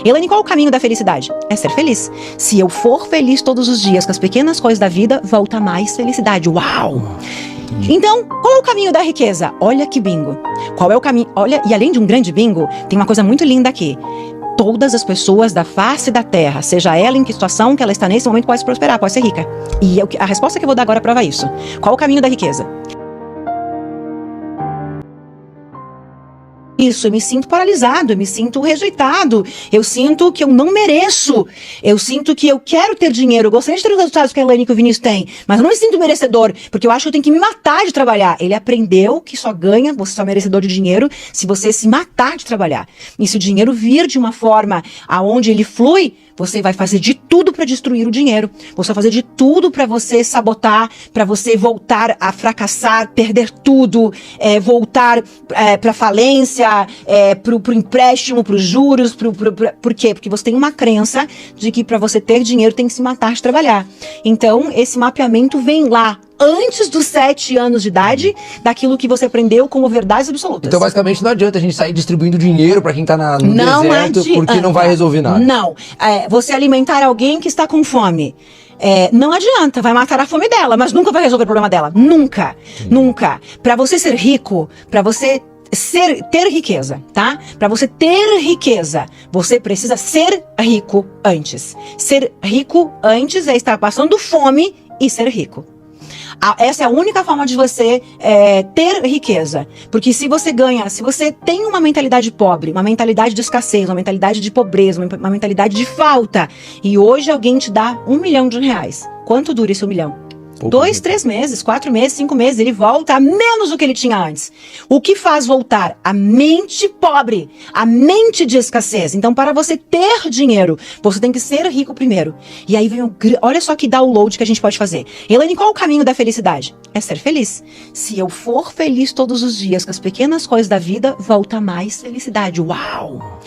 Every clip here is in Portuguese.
Elaine, qual é o caminho da felicidade? É ser feliz. Se eu for feliz todos os dias com as pequenas coisas da vida, volta mais felicidade. Uau! Então, qual é o caminho da riqueza? Olha que bingo. Qual é o caminho? Olha, e além de um grande bingo, tem uma coisa muito linda aqui. Todas as pessoas da face da terra, seja ela em que situação que ela está nesse momento, pode prosperar, pode ser rica. E a resposta que eu vou dar agora prova isso. Qual é o caminho da riqueza? Isso, eu me sinto paralisado, eu me sinto rejeitado, eu sinto que eu não mereço, eu sinto que eu quero ter dinheiro, eu gostaria de ter os resultados que a Elaine e que o Vinícius têm, mas eu não me sinto merecedor, porque eu acho que eu tenho que me matar de trabalhar. Ele aprendeu que só ganha, você só é merecedor de dinheiro se você se matar de trabalhar. E se o dinheiro vir de uma forma aonde ele flui, você vai fazer de tudo para destruir o dinheiro. Você vai fazer de tudo para você sabotar, para você voltar a fracassar, perder tudo, voltar para falência, pro empréstimo, pros juros. Por quê? Porque você tem uma crença de que para você ter dinheiro tem que se matar de trabalhar. Então, esse mapeamento vem lá antes dos 7 anos de idade, daquilo que você aprendeu como verdades absolutas. Então, basicamente, não adianta a gente sair distribuindo dinheiro para quem tá no deserto, porque não vai resolver nada. Não. Você alimentar alguém que está com fome. Não adianta, vai matar a fome dela, mas nunca vai resolver o problema dela. Nunca. Nunca. Para você ser rico, para você ter riqueza, tá? Para você ter riqueza, você precisa ser rico antes. Ser rico antes é estar passando fome e ser rico. Essa é a única forma de você ter riqueza. Porque se você tem uma mentalidade pobre, uma mentalidade de escassez, uma mentalidade de pobreza, uma mentalidade de falta, e hoje alguém te dá R$1 milhão, quanto dura esse 1 milhão? 2, 3 meses, 4 meses, 5 meses, ele volta a menos do que ele tinha antes. O que faz voltar? A mente pobre, a mente de escassez. Então, para você ter dinheiro, você tem que ser rico primeiro. E aí vem olha só que download que a gente pode fazer. Elaine, qual é o caminho da felicidade? É ser feliz. Se eu for feliz todos os dias com as pequenas coisas da vida, volta mais felicidade. Uau!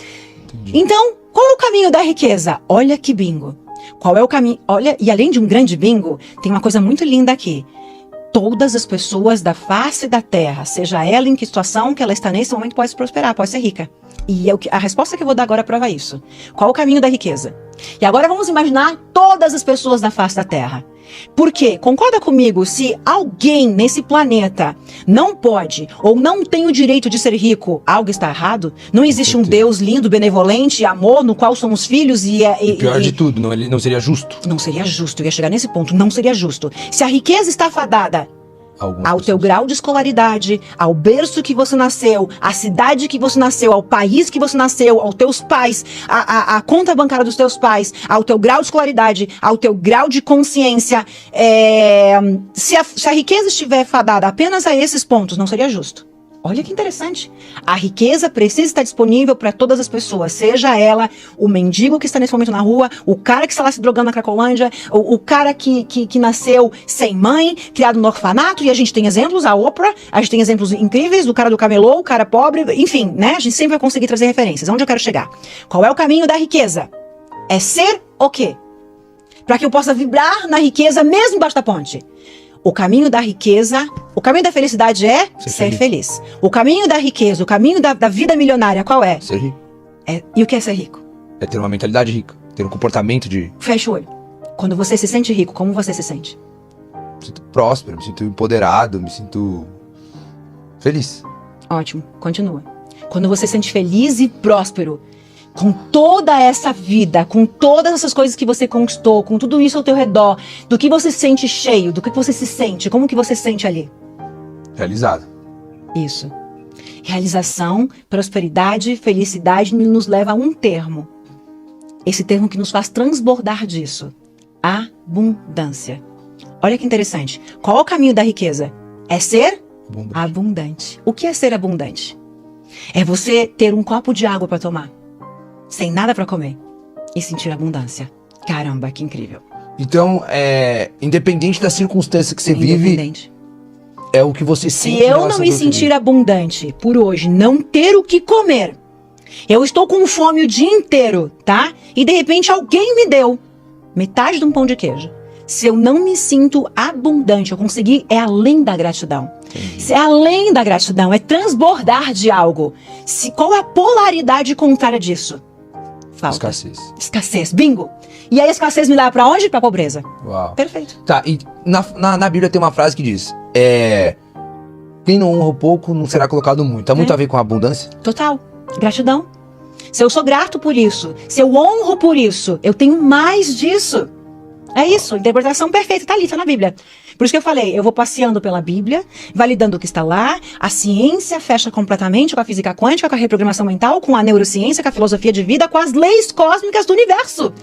Entendi. Então, qual é o caminho da riqueza? Olha que bingo. Qual é o caminho? Olha, e além de um grande bingo, tem uma coisa muito linda aqui. Todas as pessoas da face da terra, seja ela em que situação que ela está nesse momento, pode prosperar, pode ser rica. E a resposta que eu vou dar agora prova isso. Qual é o caminho da riqueza? E agora vamos imaginar todas as pessoas da face da terra. Por quê? Concorda comigo, se alguém nesse planeta não pode ou não tem o direito de ser rico, algo está errado? Não existe um Deus lindo, benevolente, amor, no qual somos filhos e pior de tudo, não seria justo. Não seria justo, eu ia chegar nesse ponto, não seria justo. Se a riqueza está fadada ao teu grau de escolaridade, ao berço que você nasceu, à cidade que você nasceu, ao país que você nasceu, aos teus pais, à conta bancária dos teus pais, ao teu grau de escolaridade, ao teu grau de consciência, se a riqueza estiver fadada apenas a esses pontos, não seria justo. Olha que interessante. A riqueza precisa estar disponível para todas as pessoas, seja ela o mendigo que está nesse momento na rua, o cara que está lá se drogando na Cracolândia, o cara que nasceu sem mãe, criado no orfanato, e a gente tem exemplos, a Oprah, a gente tem exemplos incríveis do cara do camelô, o cara pobre, enfim, né? A gente sempre vai conseguir trazer referências. Onde eu quero chegar? Qual é o caminho da riqueza? É ser o quê? Para que eu possa vibrar na riqueza mesmo embaixo da ponte. O caminho da riqueza, o caminho da felicidade é ser feliz. O caminho da riqueza, o caminho da vida milionária, qual é? Ser rico. E o que é ser rico? É ter uma mentalidade rica, ter um comportamento de... Fecha o olho. Quando você se sente rico, como você se sente? Me sinto próspero, me sinto empoderado, me sinto feliz. Ótimo, continua. Quando você se sente feliz e próspero, com toda essa vida, com todas essas coisas que você conquistou, com tudo isso ao teu redor, do que você se sente cheio, do que você se sente, como que você se sente ali? Realizado. Isso. Realização, prosperidade, felicidade nos leva a um termo. Esse termo que nos faz transbordar disso. Abundância. Olha que interessante. Qual é o caminho da riqueza? É ser abundante. O que é ser abundante? É você ter um copo de água para tomar, sem nada para comer, e sentir abundância. Caramba, que incrível. Então, independente da circunstância que você vive, é o que você sente. Se eu não me sentir abundante por hoje, não ter o que comer, eu estou com fome o dia inteiro, tá? E de repente alguém me deu metade de um pão de queijo. Se eu não me sinto abundante, eu consegui, é além da gratidão. Se é além da gratidão, é transbordar de algo. Qual é a polaridade contrária disso? Falta. Escassez. Bingo! E aí a escassez me leva pra onde? Pra pobreza. Uau. Perfeito. Tá, e na Bíblia tem uma frase que diz, quem não honra o pouco não será colocado muito. Tá muito a ver com a abundância? Total. Gratidão. Se eu sou grato por isso, se eu honro por isso, eu tenho mais disso. É isso, interpretação perfeita, tá ali, tá na Bíblia. Por isso que eu falei, eu vou passeando pela Bíblia, validando o que está lá, a ciência fecha completamente com a física quântica, com a reprogramação mental, com a neurociência, com a filosofia de vida, com as leis cósmicas do universo,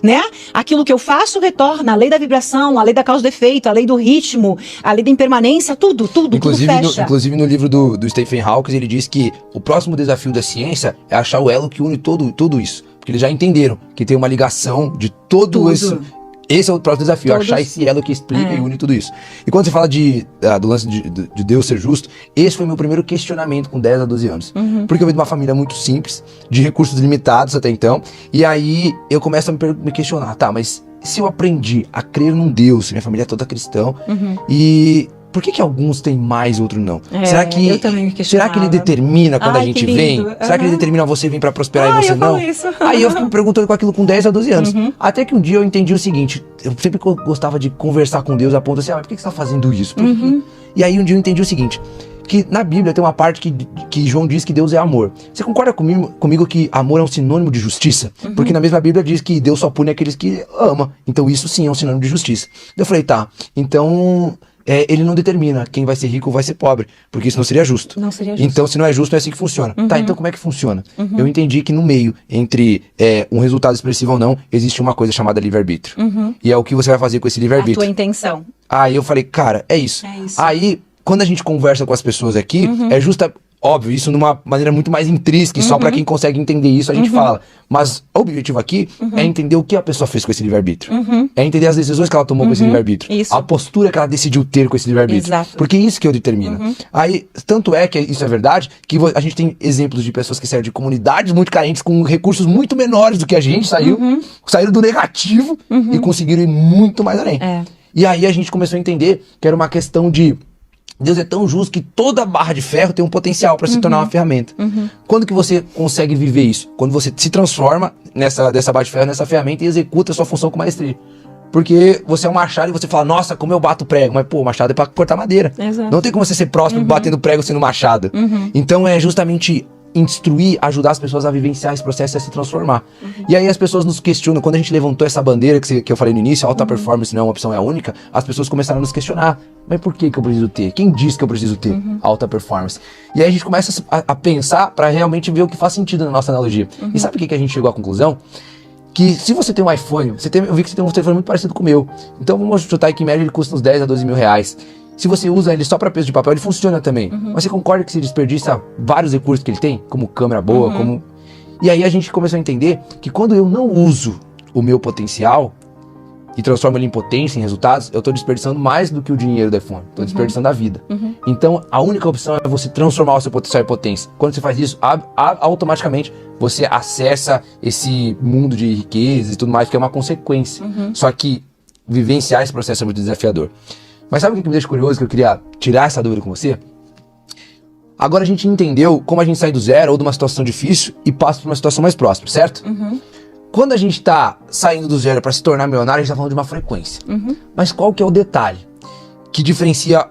né? Aquilo que eu faço retorna, a lei da vibração, a lei da causa e efeito, a lei do ritmo, a lei da impermanência, tudo fecha. Inclusive no livro do Stephen Hawking, ele diz que o próximo desafio da ciência é achar o elo que une tudo isso. Porque eles já entenderam que tem uma ligação de tudo isso. Esse é o próximo desafio, achar esse elo que explica e une tudo isso. E quando você fala do lance de Deus ser justo, esse foi meu primeiro questionamento com 10 a 12 anos. Porque eu venho de uma família muito simples, de recursos limitados até então, e aí eu começo a me questionar, tá, mas se eu aprendi a crer num Deus, minha família é toda cristã, e por que alguns têm mais e outros não? Será que ele determina quando a gente vem? Será que ele determina você vir pra prosperar e você não? Aí eu fico me perguntando com aquilo com 10 a 12 anos. Até que um dia eu entendi o seguinte, eu sempre gostava de conversar com Deus a ponto assim, mas por que você tá fazendo isso? E aí um dia eu entendi o seguinte, que na Bíblia tem uma parte que João diz que Deus é amor. Você concorda comigo que amor é um sinônimo de justiça? Porque na mesma Bíblia diz que Deus só pune aqueles que ama. Então isso sim é um sinônimo de justiça. Eu falei, tá, então... ele não determina quem vai ser rico ou vai ser pobre, porque isso não seria justo. Não seria justo. Então, se não é justo, não é assim que funciona. Tá, então como é que funciona? Eu entendi que no meio, entre um resultado expressivo ou não, existe uma coisa chamada livre-arbítrio. E é o que você vai fazer com esse livre-arbítrio. A tua intenção. Aí eu falei, cara, é isso. Aí, quando a gente conversa com as pessoas aqui, é justa... Óbvio, isso numa maneira muito mais intrínseca e só pra quem consegue entender isso a gente fala. Mas o objetivo aqui é entender o que a pessoa fez com esse livre-arbítrio. É entender as decisões que ela tomou com esse livre-arbítrio. A postura que ela decidiu ter com esse livre-arbítrio. Porque é isso que eu determino. Aí, tanto é que isso é verdade, que a gente tem exemplos de pessoas que saíram de comunidades muito carentes, com recursos muito menores do que a gente, saíram do negativo e conseguiram ir muito mais além. E aí a gente começou a entender que era uma questão de Deus é tão justo que toda barra de ferro tem um potencial para se tornar uma ferramenta. Quando que você consegue viver isso? Quando você se transforma dessa barra de ferro nessa ferramenta e executa a sua função com maestria. Porque você é um machado e você fala, nossa, como eu bato prego. Mas, pô, o machado é pra cortar madeira. Exato. Não tem como você ser próximo batendo prego sendo machado. Então é justamente instruir, ajudar as pessoas a vivenciar esse processo e a se transformar. E aí as pessoas nos questionam, quando a gente levantou essa bandeira que eu falei no início, alta performance não é uma opção, é a única, as pessoas começaram a nos questionar, mas por que eu preciso ter? Quem disse que eu preciso ter alta performance? E aí a gente começa a pensar para realmente ver o que faz sentido na nossa analogia. E sabe o que a gente chegou à conclusão? Que se você tem um iPhone, eu vi que você tem um telefone muito parecido com o meu, então vamos chutar aí que em média ele custa uns 10 a 12 mil reais. Se você usa ele só para peso de papel, ele funciona também. Mas você concorda que se desperdiça vários recursos que ele tem? Como câmera boa, como... E aí a gente começou a entender que quando eu não uso o meu potencial e transformo ele em potência, em resultados, eu tô desperdiçando mais do que o dinheiro do iPhone. Tô desperdiçando a vida. Então a única opção é você transformar o seu potencial em potência. Quando você faz isso, automaticamente você acessa esse mundo de riqueza e tudo mais, que é uma consequência. Só que vivenciar esse processo é muito desafiador. Mas sabe o que me deixa curioso, que eu queria tirar essa dúvida com você? Agora a gente entendeu como a gente sai do zero ou de uma situação difícil e passa para uma situação mais próxima, certo? Quando a gente tá saindo do zero para se tornar milionário, a gente tá falando de uma frequência. Mas qual que é o detalhe que diferencia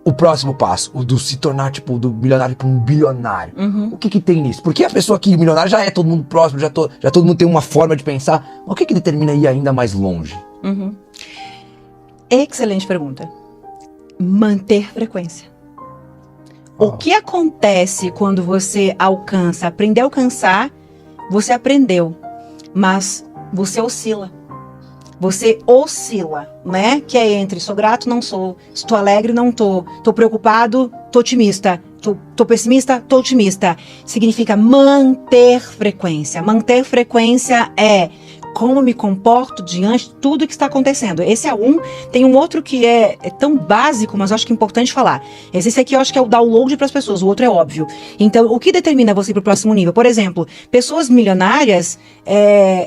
o próximo passo, o do se tornar tipo do milionário para um bilionário? O que tem nisso? Porque a pessoa que milionária já é todo mundo próximo, já todo mundo tem uma forma de pensar. Mas o que determina ir ainda mais longe? Excelente pergunta. Manter frequência. O que acontece quando você aprender a alcançar, você aprendeu, mas você oscila. Você oscila, né? Que é entre sou grato, não sou, estou alegre, não tô preocupado, tô otimista, tô pessimista, tô otimista. Significa manter frequência. Manter frequência é como me comporto diante de tudo que está acontecendo. Esse é um. Tem um outro que é tão básico, mas eu acho que é importante falar. Esse aqui eu acho que é o download para as pessoas, o outro é óbvio. Então, o que determina você para o próximo nível? Por exemplo, pessoas milionárias,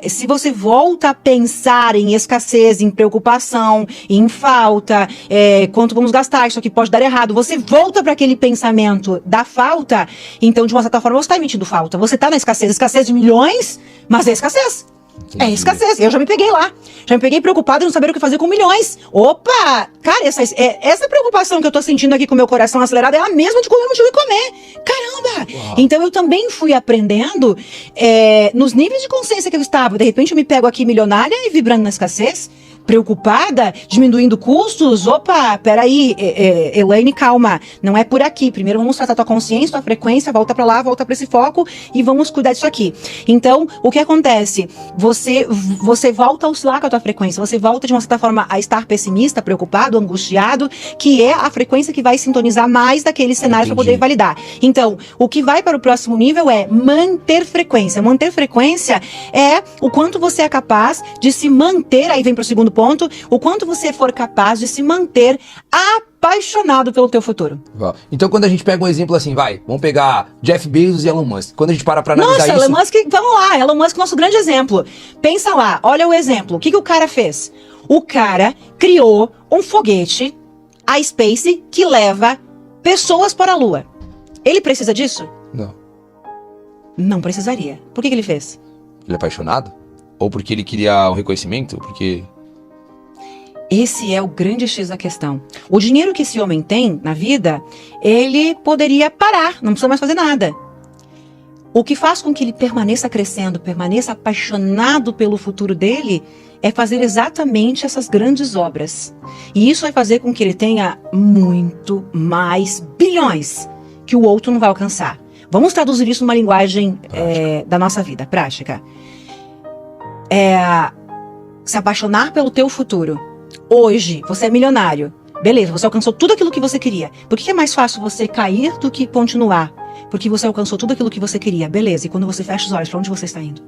se você volta a pensar em escassez, em preocupação, em falta, quanto vamos gastar, isso aqui pode dar errado, você volta para aquele pensamento da falta, então, de uma certa forma, você está emitindo falta. Você está na escassez de milhões, mas é escassez. Entendi. É escassez. Eu já me peguei lá. Já me peguei preocupada em não saber o que fazer com milhões. Opa! Cara, essa preocupação que eu tô sentindo aqui com o meu coração acelerado é a mesma de quando eu não tive que comer. Caramba! Uau. Então eu também fui aprendendo nos níveis de consciência que eu estava. De repente eu me pego aqui milionária e vibrando na escassez. Preocupada, diminuindo custos. Opa, peraí, Elaine, calma, não é por aqui. Primeiro vamos tratar tua consciência, tua frequência, volta pra lá, volta pra esse foco e vamos cuidar disso aqui. Então, o que acontece? Você volta a oscilar com a tua frequência, você volta de uma certa forma a estar pessimista, preocupado, angustiado, que é a frequência que vai sintonizar mais daquele cenário para poder validar. Então, o que vai para o próximo nível é manter frequência. Manter frequência é o quanto você é capaz de se manter, aí vem pro segundo ponto, o quanto você for capaz de se manter apaixonado pelo teu futuro. Então, quando a gente pega um exemplo assim, vamos pegar Jeff Bezos e Elon Musk. Quando a gente para analisar Nossa, isso... Elon Musk, vamos lá, Elon Musk, nosso grande exemplo. Pensa lá, olha o exemplo. O que o cara fez? O cara criou um foguete, a Space, que leva pessoas para a Lua. Ele precisa disso? Não. Não precisaria. Por que ele fez? Ele é apaixonado? Ou porque ele queria um reconhecimento? Porque... Esse é o grande X da questão. O dinheiro que esse homem tem na vida, ele poderia parar, não precisa mais fazer nada. O que faz com que ele permaneça crescendo, permaneça apaixonado pelo futuro dele, é fazer exatamente essas grandes obras. E isso vai fazer com que ele tenha muito mais bilhões que o outro não vai alcançar. Vamos traduzir isso numa linguagem da nossa vida, prática. Se apaixonar pelo teu futuro. Hoje, você é milionário. Beleza, você alcançou tudo aquilo que você queria. Por que é mais fácil você cair do que continuar? Porque você alcançou tudo aquilo que você queria. Beleza, e quando você fecha os olhos, para onde você está indo?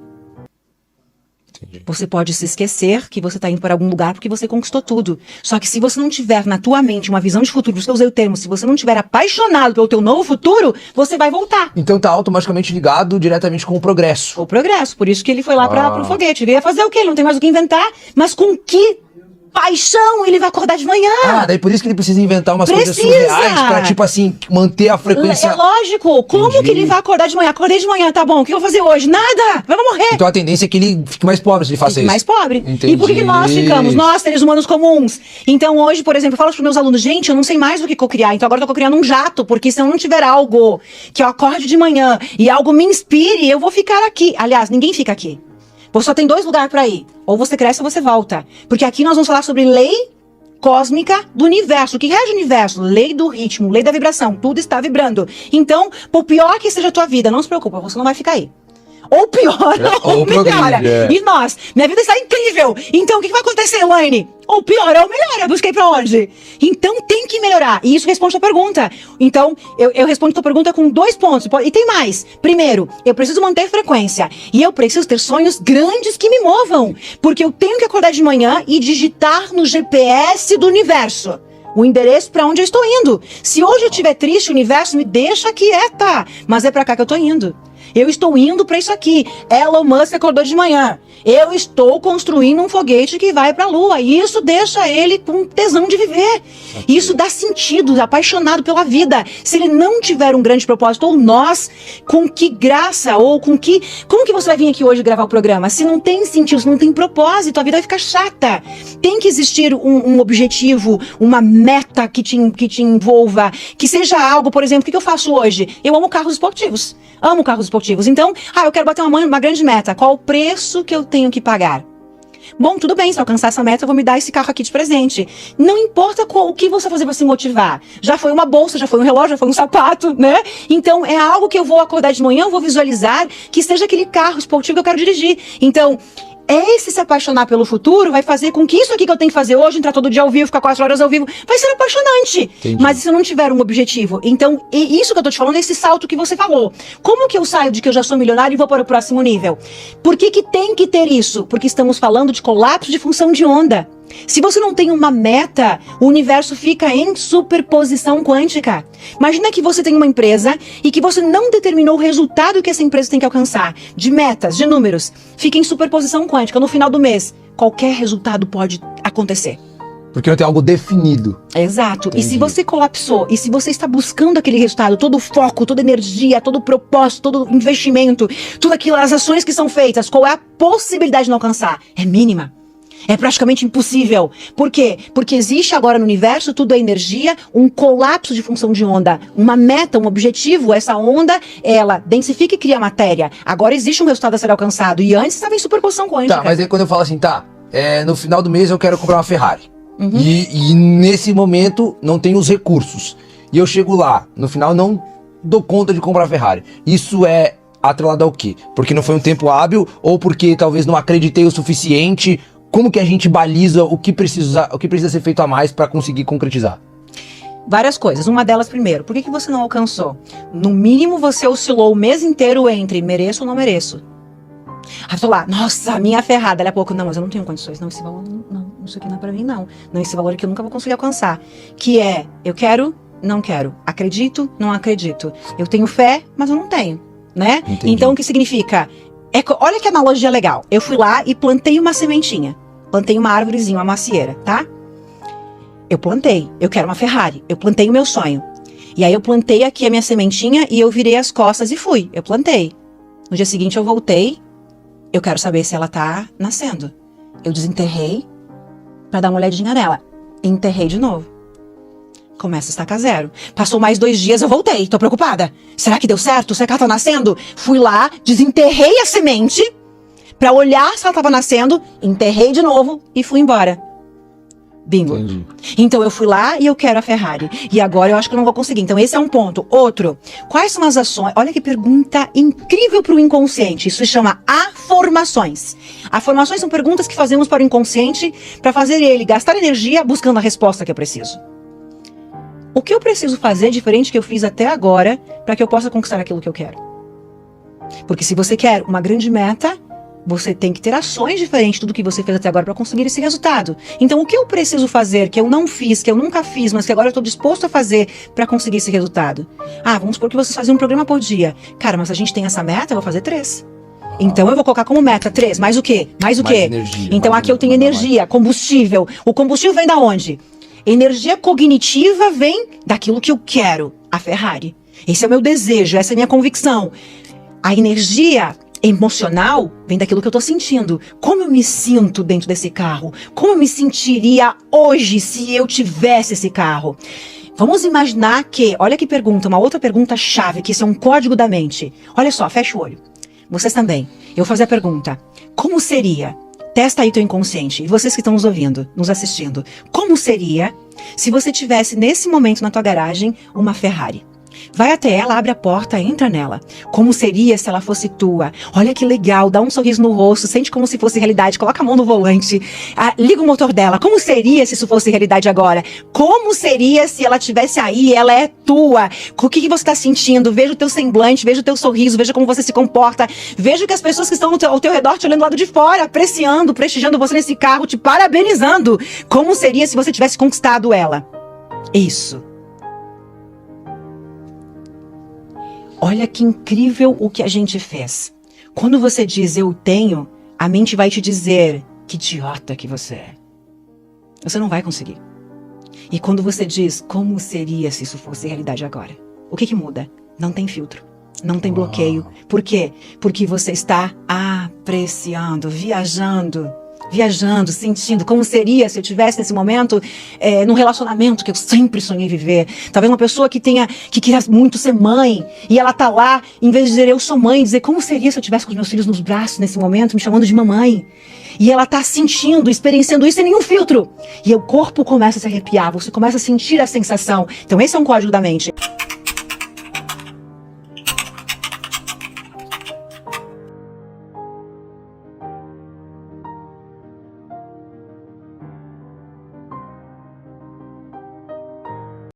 Entendi. Você pode se esquecer que você está indo para algum lugar porque você conquistou tudo. Só que se você não tiver na tua mente uma visão de futuro, eu usei o termo, se você não tiver apaixonado pelo teu novo futuro, você vai voltar. Então tá automaticamente ligado diretamente com o progresso. O progresso, por isso que ele foi lá para o foguete. Ele ia fazer o quê? Ele não tem mais o que inventar, mas com que paixão ele vai acordar de manhã? Daí por isso que ele precisa inventar umas coisas surreais pra, tipo assim, manter a frequência. É lógico. Como que ele vai acordar de manhã? Acordei de manhã, tá bom. O que eu vou fazer hoje? Nada! Vamos morrer. Então a tendência é que ele fique mais pobre se ele faça isso. Mais pobre. Entendi. E por que nós ficamos? Nós, seres humanos comuns. Então hoje, por exemplo, eu falo pros meus alunos, gente, eu não sei mais o que co-criar, então agora eu tô criando um jato, porque se eu não tiver algo que eu acorde de manhã e algo me inspire, eu vou ficar aqui. Aliás, ninguém fica aqui. Você só tem 2 lugares para ir. Ou você cresce ou você volta. Porque aqui nós vamos falar sobre lei cósmica do universo. O que rege o universo? Lei do ritmo, lei da vibração. Tudo está vibrando. Então, por pior que seja a tua vida, não se preocupa, você não vai ficar aí. Ou piora, ou melhora. E nós, minha vida está incrível. Então, o que vai acontecer, Elaine? Ou piora ou melhora. Busquei pra onde? Então, tem que melhorar. E isso responde a tua pergunta. Então, eu respondo a tua pergunta com 2 pontos. E tem mais. Primeiro, eu preciso manter frequência. E eu preciso ter sonhos grandes que me movam. Porque eu tenho que acordar de manhã e digitar no GPS do universo o endereço para onde eu estou indo. Se hoje eu estiver triste, o universo me deixa quieta. Mas é para cá que eu estou indo. Eu estou indo para isso aqui. Elon Musk acordou de manhã. Eu estou construindo um foguete que vai para a Lua. E isso deixa ele com tesão de viver. Isso dá sentido, apaixonado pela vida. Se ele não tiver um grande propósito, ou nós, com que graça, ou com que... Como que você vai vir aqui hoje gravar o programa? Se não tem sentido, se não tem propósito, a vida vai ficar chata. Tem que existir um objetivo, uma meta que te envolva, que seja algo, por exemplo, o que eu faço hoje? Eu amo carros esportivos. Amo carros esportivos. Então, eu quero bater uma grande meta. Qual o preço que eu tenho que pagar? Bom, tudo bem, se eu alcançar essa meta, eu vou me dar esse carro aqui de presente. Não importa o que você vai fazer para se motivar. Já foi uma bolsa, já foi um relógio, já foi um sapato, né? Então, é algo que eu vou acordar de manhã, eu vou visualizar que seja aquele carro esportivo que eu quero dirigir. Então, Esse se apaixonar pelo futuro vai fazer com que isso aqui que eu tenho que fazer hoje, entrar todo dia ao vivo, ficar 4 horas ao vivo, vai ser apaixonante. Entendi. Mas se eu não tiver um objetivo, então, isso que eu tô te falando é esse salto que você falou. Como que eu saio de que eu já sou milionário e vou para o próximo nível? Por que que tem que ter isso? Porque estamos falando de colapso de função de onda. Se você não tem uma meta, o universo fica em superposição quântica. Imagina que você tem uma empresa e que você não determinou o resultado que essa empresa tem que alcançar, de metas, de números. Fica em superposição quântica. No final do mês, qualquer resultado pode acontecer. Porque não tem algo definido. Exato. Entendi. E se você colapsou, e se você está buscando aquele resultado, todo o foco, toda a energia, todo o propósito, todo o investimento, tudo aquilo, as ações que são feitas, qual é a possibilidade de não alcançar? É mínima. É praticamente impossível. Por quê? Porque existe agora no universo, tudo é energia, um colapso de função de onda, uma meta, um objetivo. Essa onda, ela densifica e cria matéria. Agora existe um resultado a ser alcançado. E antes estava em superposição quântica. Tá, mas aí quando eu falo assim, no final do mês eu quero comprar uma Ferrari. E nesse momento não tenho os recursos. E eu chego lá, no final não dou conta de comprar a Ferrari. Isso é atrelado ao quê? Porque não foi um tempo hábil ou porque talvez não acreditei o suficiente? Como que a gente baliza o que precisa ser feito a mais para conseguir concretizar? Várias coisas. Uma delas, primeiro, por que você não alcançou? No mínimo, você oscilou o mês inteiro entre mereço ou não mereço. Aí eu tô lá, nossa, minha ferrada. Daqui a pouco, não, mas eu não tenho condições. Não, esse valor, não, isso aqui não é pra mim, não. Não, esse valor aqui eu nunca vou conseguir alcançar. Que é, eu quero, não quero. Acredito, não acredito. Eu tenho fé, mas eu não tenho, né? Entendi. Então, o que significa? Olha que analogia legal. Eu fui lá e plantei uma sementinha. Plantei uma árvorezinha, uma macieira, tá? Eu plantei, eu quero uma Ferrari. Eu plantei o meu sonho. E aí eu plantei aqui a minha sementinha e eu virei as costas e fui. Eu plantei. No dia seguinte eu voltei. Eu quero saber se ela tá nascendo. Eu desenterrei pra dar uma olhadinha nela. Enterrei de novo. Começa a estacar zero. Passou mais 2 dias, eu voltei. Tô preocupada. Será que deu certo? Será que ela tá nascendo? Fui lá, desenterrei a semente pra olhar se ela tava nascendo, enterrei de novo e fui embora. Bingo. Entendi. Então eu fui lá e eu quero a Ferrari. E agora eu acho que eu não vou conseguir. Então esse é um ponto. Outro, quais são as ações? Olha que pergunta incrível pro inconsciente. Isso se chama afirmações. Afirmações são perguntas que fazemos para o inconsciente para fazer ele gastar energia buscando a resposta que eu preciso. O que eu preciso fazer diferente do que eu fiz até agora para que eu possa conquistar aquilo que eu quero? Porque se você quer uma grande meta, você tem que ter ações diferentes de tudo que você fez até agora para conseguir esse resultado. Então, o que eu preciso fazer, que eu não fiz, que eu nunca fiz, mas que agora eu estou disposto a fazer para conseguir esse resultado? Vamos supor que você fazia um programa por dia. Cara, mas a gente tem essa meta, eu vou fazer 3. Então, eu vou colocar como meta 3. Mais o quê? Mais o quê? Energia, então, aqui eu tenho energia, combustível. O combustível vem da onde? Energia cognitiva vem daquilo que eu quero, a Ferrari. Esse é o meu desejo, essa é a minha convicção. A energia emocional vem daquilo que eu tô sentindo. Como eu me sinto dentro desse carro? Como eu me sentiria hoje se eu tivesse esse carro? Vamos imaginar que, olha que pergunta, uma outra pergunta chave, que isso é um código da mente. Olha só, fecha o olho. Vocês também. Eu vou fazer a pergunta. Como seria? Testa aí teu inconsciente. E vocês que estão nos ouvindo, nos assistindo. Como seria se você tivesse nesse momento na tua garagem uma Ferrari? Vai até ela, abre a porta, entra nela. Como seria se ela fosse tua? Olha que legal, dá um sorriso no rosto, sente como se fosse realidade, coloca a mão no volante, liga o motor dela. Como seria se isso fosse realidade agora? Como seria se ela estivesse aí, ela é tua? O que você está sentindo? Veja o teu semblante, veja o teu sorriso, veja como você se comporta. Veja que as pessoas que estão ao teu redor te olhando do lado de fora, apreciando, prestigiando você nesse carro, te parabenizando. Como seria se você tivesse conquistado ela? Isso. Olha que incrível o que a gente fez. Quando você diz eu tenho, a mente vai te dizer que idiota que você é. Você não vai conseguir. E quando você diz como seria se isso fosse realidade agora? O que muda? Não tem filtro. Não tem bloqueio. Por quê? Porque você está apreciando, viajando, sentindo como seria se eu tivesse nesse momento num relacionamento que eu sempre sonhei viver. Talvez uma pessoa que queria muito ser mãe e ela tá lá, em vez de dizer eu sou mãe, dizer como seria se eu tivesse com os meus filhos nos braços nesse momento, me chamando de mamãe. E ela tá sentindo, experienciando isso sem nenhum filtro. E o corpo começa a se arrepiar, você começa a sentir a sensação. Então esse é um código da mente.